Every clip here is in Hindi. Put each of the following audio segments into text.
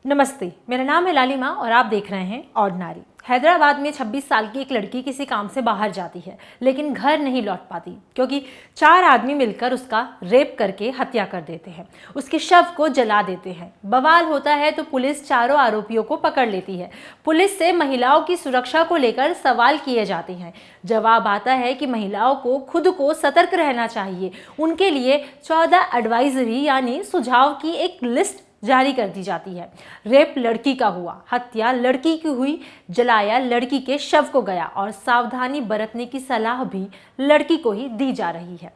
नमस्ते, मेरा नाम है लालिमा और आप देख रहे हैं ऑर्डिनरी। हैदराबाद में 26 साल की एक लड़की किसी काम से बाहर जाती है, लेकिन घर नहीं लौट पाती क्योंकि 4 आदमी मिलकर उसका रेप करके हत्या कर देते हैं। उसके शव को जला देते हैं। बवाल होता है तो पुलिस चारों आरोपियों को पकड़ लेती है। पुलिस से महिलाओं की सुरक्षा को लेकर सवाल किए जाते हैं। जवाब आता है कि महिलाओं को खुद को सतर्क रहना चाहिए। उनके लिए 14 एडवाइजरी यानी सुझाव की एक लिस्ट जारी कर दी जाती है। रेप लड़की का हुआ, हत्या लड़की की हुई, जलाया लड़की के शव को गया और सावधानी बरतने की सलाह भी लड़की को ही दी जा रही है।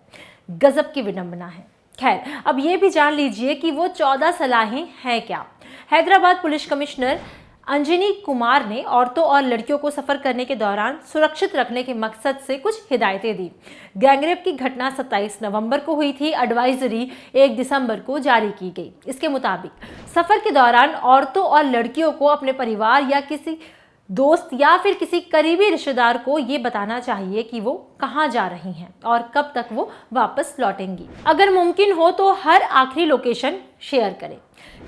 गजब की विडंबना है। खैर, अब ये भी जान लीजिए कि वो 14 सलाहें हैं क्या। हैदराबाद पुलिस कमिश्नर अंजनी कुमार ने औरतों और लड़कियों को सफ़र करने के दौरान सुरक्षित रखने के मकसद से कुछ हिदायतें दी। गैंगरेप की घटना 27 नवंबर को हुई थी। एडवाइजरी 1 दिसंबर को जारी की गई। इसके मुताबिक सफ़र के दौरान औरतों और लड़कियों को अपने परिवार या किसी दोस्त या फिर किसी करीबी रिश्तेदार को ये बताना चाहिए कि वो कहाँ जा रही हैं और कब तक वो वापस लौटेंगी। अगर मुमकिन हो तो हर आखिरी लोकेशन शेयर करें।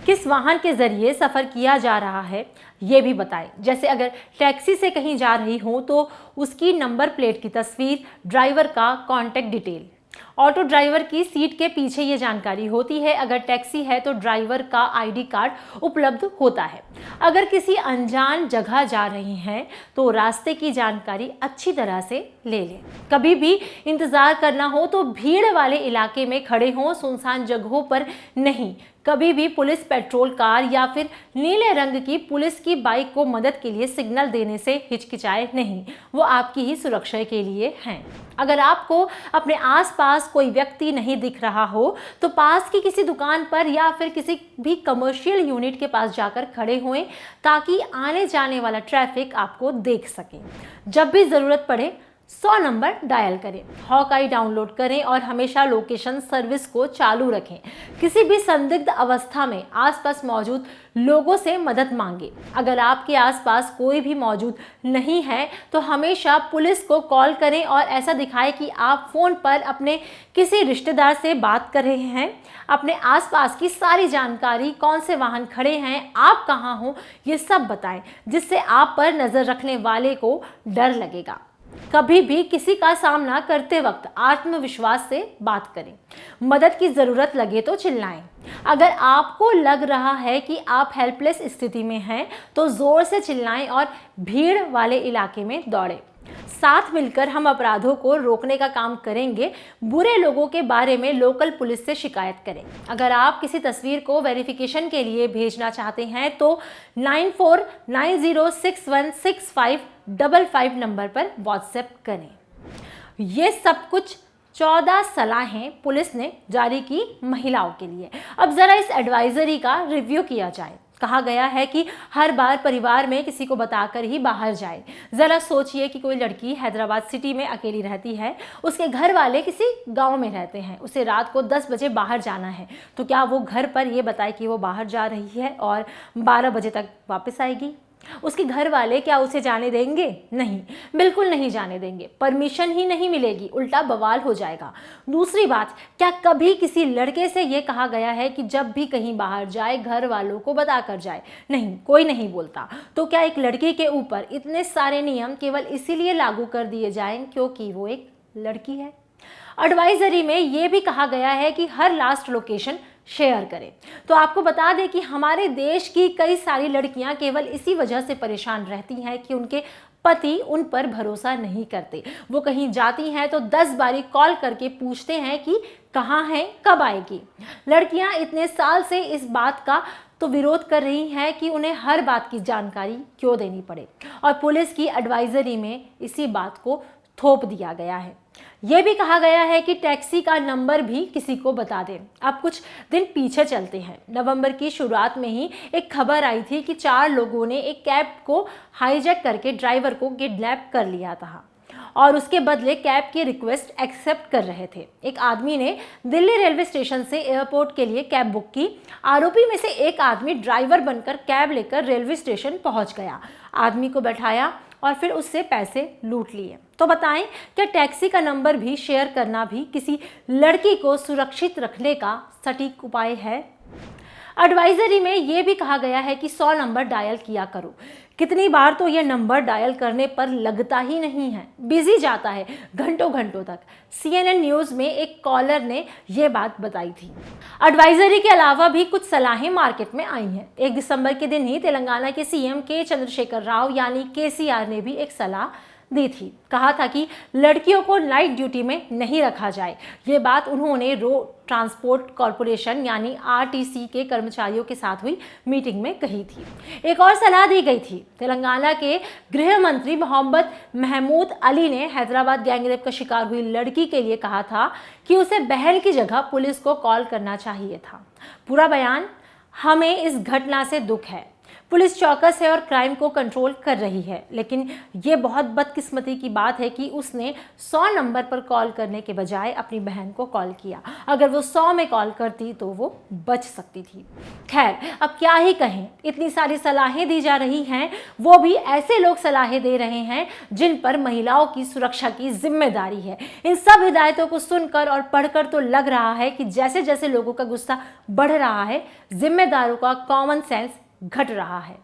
किस वाहन के जरिए सफ़र किया जा रहा है ये भी बताएं। जैसे अगर टैक्सी से कहीं जा रही हो तो उसकी नंबर प्लेट की तस्वीर, ड्राइवर का कॉन्टैक्ट डिटेल। ऑटो ड्राइवर की सीट के पीछे ये जानकारी होती है। अगर टैक्सी है तो ड्राइवर का आईडी कार्ड उपलब्ध होता है। अगर किसी अनजान जगह जा रही हैं तो रास्ते की जानकारी अच्छी तरह से ले लें। कभी भी इंतज़ार करना हो तो भीड़ वाले इलाके में खड़े हों, सुनसान जगहों पर नहीं। कभी भी पुलिस पेट्रोल कार या फिर नीले रंग की पुलिस की बाइक को मदद के लिए सिग्नल देने से हिचकिचाए नहीं, वो आपकी ही सुरक्षा के लिए हैं। अगर आपको अपने आसपास कोई व्यक्ति नहीं दिख रहा हो तो पास की किसी दुकान पर या फिर किसी भी कमर्शियल यूनिट के पास जाकर खड़े हों ताकि आने जाने वाला ट्रैफिक आपको देख सके। जब भी ज़रूरत पड़े 100 नंबर डायल करें, हॉक-आई डाउनलोड करें और हमेशा लोकेशन सर्विस को चालू रखें। किसी भी संदिग्ध अवस्था में आसपास मौजूद लोगों से मदद मांगें। अगर आपके आसपास कोई भी मौजूद नहीं है तो हमेशा पुलिस को कॉल करें और ऐसा दिखाएं कि आप फ़ोन पर अपने किसी रिश्तेदार से बात कर रहे हैं। अपने आसपास की सारी जानकारी, कौन से वाहन खड़े हैं, आप कहाँ हो, ये सब बताएं, जिससे आप पर नज़र रखने वाले को डर लगेगा। कभी भी किसी का सामना करते वक्त आत्मविश्वास से बात करें। मदद की ज़रूरत लगे तो चिल्लाएं। अगर आपको लग रहा है कि आप हेल्पलेस स्थिति में हैं तो ज़ोर से चिल्लाएं और भीड़ वाले इलाके में दौड़ें। साथ मिलकर हम अपराधों को रोकने का काम करेंगे। बुरे लोगों के बारे में लोकल पुलिस से शिकायत करें। अगर आप किसी तस्वीर को वेरिफिकेशन के लिए भेजना चाहते हैं तो 9490616555 नंबर पर व्हाट्सएप करें। ये सब कुछ 14 सलाहें पुलिस ने जारी की महिलाओं के लिए। अब ज़रा इस एडवाइजरी का रिव्यू किया जाए। कहा गया है कि हर बार परिवार में किसी को बताकर ही बाहर जाए। ज़रा सोचिए कि कोई लड़की हैदराबाद सिटी में अकेली रहती है, उसके घर वाले किसी गांव में रहते हैं, उसे रात को 10 बजे बाहर जाना है, तो क्या वो घर पर ये बताए कि वो बाहर जा रही है और 12 बजे तक वापस आएगी? उसके घर वाले क्या उसे जाने देंगे? नहीं, बिल्कुल नहीं जाने देंगे। परमिशन ही नहीं मिलेगी, उल्टा बवाल हो जाएगा। दूसरी बात, क्या कभी किसी लड़के से ये कहा गया है कि जब भी कहीं बाहर जाए घर वालों को बता कर जाए? नहीं, कोई नहीं बोलता। तो क्या एक लड़की के ऊपर इतने सारे नियम केवल इसीलिए लागू कर दिए जाएं क्योंकि वो एक लड़की है? एडवाइजरी में ये भी कहा गया है कि हर लास्ट लोकेशन शेयर करें। तो आपको बता दें कि हमारे देश की कई सारी लड़कियां केवल इसी वजह से परेशान रहती हैं कि उनके पति उन पर भरोसा नहीं करते। वो कहीं जाती हैं तो 10 बारी कॉल करके पूछते हैं कि कहाँ हैं, कब आएगी। लड़कियां इतने साल से इस बात का तो विरोध कर रही हैं कि उन्हें हर बात की जानकारी क्यों देनी पड़े, और पुलिस की एडवाइजरी में इसी बात को थोप दिया गया है। यह भी कहा गया है कि टैक्सी का नंबर भी किसी को बता दें। अब कुछ दिन पीछे चलते हैं। नवंबर की शुरुआत में ही एक खबर आई थी कि 4 लोगों ने एक कैब को हाईजैक करके ड्राइवर को किडनैप कर लिया था और उसके बदले कैब की रिक्वेस्ट एक्सेप्ट कर रहे थे। एक आदमी ने दिल्ली रेलवे स्टेशन से एयरपोर्ट के लिए कैब बुक की। आरोपी में से एक आदमी ड्राइवर बनकर कैब लेकर रेलवे स्टेशन पहुंच गया, आदमी को बैठाया और फिर उससे पैसे लूट लिए। तो बताएं, क्या टैक्सी का नंबर भी शेयर करना भी किसी लड़की को सुरक्षित रखने का सटीक उपाय है? एडवाइजरी में ये भी कहा गया है कि 100 नंबर डायल किया करो। कितनी बार तो ये नंबर डायल करने पर लगता ही नहीं है, बिजी जाता है घंटों घंटों तक। CNN न्यूज़ में एक कॉलर ने ये बात बताई थी। एडवाइजरी के अलावा भी कुछ सलाहें मार्केट में आई हैं। 1 दिसंबर के दिन ही तेलंगाना के CM के चंद्रशेखर राव यानी KCR ने भी एक सलाह दी थी। कहा था कि लड़कियों को नाइट ड्यूटी में नहीं रखा जाए। ये बात उन्होंने रोड ट्रांसपोर्ट कॉरपोरेशन यानी RTC के कर्मचारियों के साथ हुई मीटिंग में कही थी। एक और सलाह दी गई थी। तेलंगाना के गृह मंत्री मोहम्मद महमूद अली ने हैदराबाद गैंगरेप का शिकार हुई लड़की के लिए कहा था कि उसे बहन की जगह पुलिस को कॉल करना चाहिए था। पूरा बयान, हमें इस घटना से दुख है। पुलिस चौकस है और क्राइम को कंट्रोल कर रही है, लेकिन ये बहुत बदकिस्मती की बात है कि उसने 100 नंबर पर कॉल करने के बजाय अपनी बहन को कॉल किया। अगर वो 100 में कॉल करती तो वो बच सकती थी। खैर, अब क्या ही कहें, इतनी सारी सलाहें दी जा रही हैं, वो भी ऐसे लोग सलाहें दे रहे हैं जिन पर महिलाओं की सुरक्षा की जिम्मेदारी है। इन सब हिदायतों को सुनकर और पढ़कर तो लग रहा है कि जैसे जैसे लोगों का गुस्सा बढ़ रहा है, जिम्मेदारों का कॉमन सेंस घट रहा है।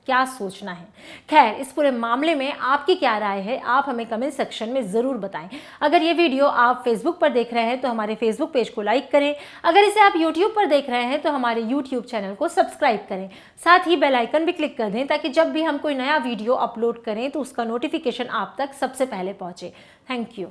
क्या सोचना है? खैर, इस पूरे मामले में आपकी क्या राय है, आप हमें कमेंट सेक्शन में ज़रूर बताएं। अगर ये वीडियो आप फेसबुक पर देख रहे हैं तो हमारे फेसबुक पेज को लाइक करें। अगर इसे आप यूट्यूब पर देख रहे हैं तो हमारे यूट्यूब चैनल को सब्सक्राइब करें। साथ ही बेल आइकन भी क्लिक कर दें ताकि जब भी हम कोई नया वीडियो अपलोड करें तो उसका नोटिफिकेशन आप तक सबसे पहले पहुँचे। Thank you.